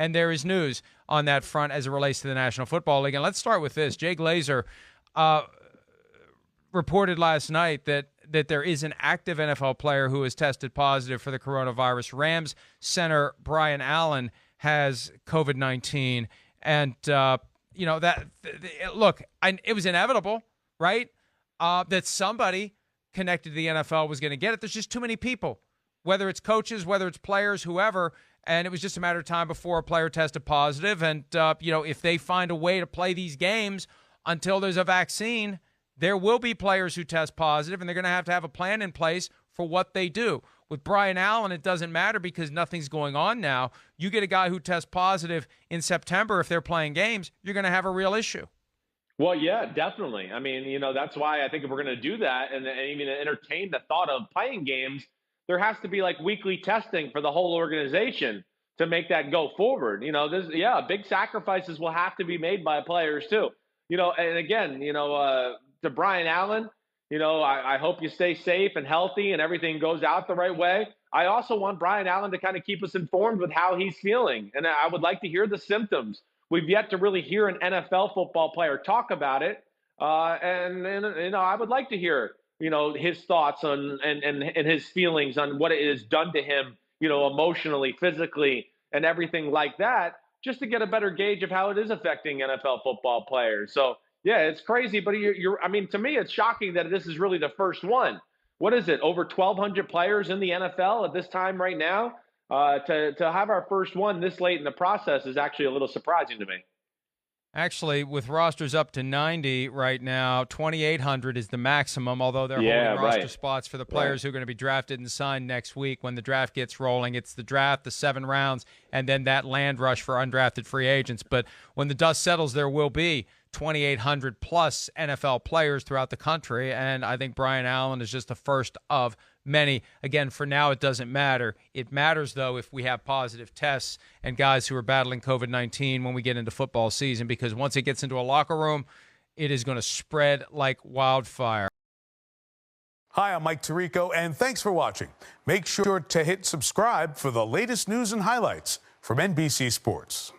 and there is news on that front as it relates to the National Football League. And let's start with this. Jay Glazer reported last night that there is an active NFL player who has tested positive for the coronavirus. Rams center Brian Allen has COVID-19, and it was inevitable, right? That somebody connected to the NFL was going to get it. There's just too many people, whether it's coaches, whether it's players, whoever. And it was just a matter of time before a player tested positive. And, if they find a way to play these games until there's a vaccine, there will be players who test positive, and they're going to have a plan in place for what they do. With Brian Allen, it doesn't matter because nothing's going on now. You get a guy who tests positive in September, if they're playing games, you're going to have a real issue. Well, yeah, definitely. I mean, that's why I think if we're going to do that and even entertain the thought of playing games, there has to be like weekly testing for the whole organization to make that go forward. Big sacrifices will have to be made by players too. And again, to Brian Allen, I hope you stay safe and healthy and everything goes out the right way. I also want Brian Allen to kind of keep us informed with how he's feeling. And I would like to hear the symptoms. We've yet to really hear an NFL football player talk about it. And I would like to hear, his thoughts on and his feelings on what it has done to him, emotionally, physically, and everything like that, just to get a better gauge of how it is affecting NFL football players. So, yeah, it's crazy, but to me, it's shocking that this is really the first one. What is it? Over 1,200 players in the NFL at this time right now. To have our first one this late in the process is actually a little surprising to me. Actually, with rosters up to 90 right now, 2,800 is the maximum, although they're holding roster spots for the players who are going to be drafted and signed next week when the draft gets rolling. It's the draft, the 7 rounds, and then that land rush for undrafted free agents. But when the dust settles, there will be 2,800 plus NFL players throughout the country, and I think Brian Allen is just the first of many. Again, for now, it doesn't matter. It matters, though, if we have positive tests and guys who are battling COVID-19 when we get into football season, because once it gets into a locker room, it is going to spread like wildfire. Hi, I'm Mike Tirico, and thanks for watching. Make sure to hit subscribe for the latest news and highlights from NBC Sports.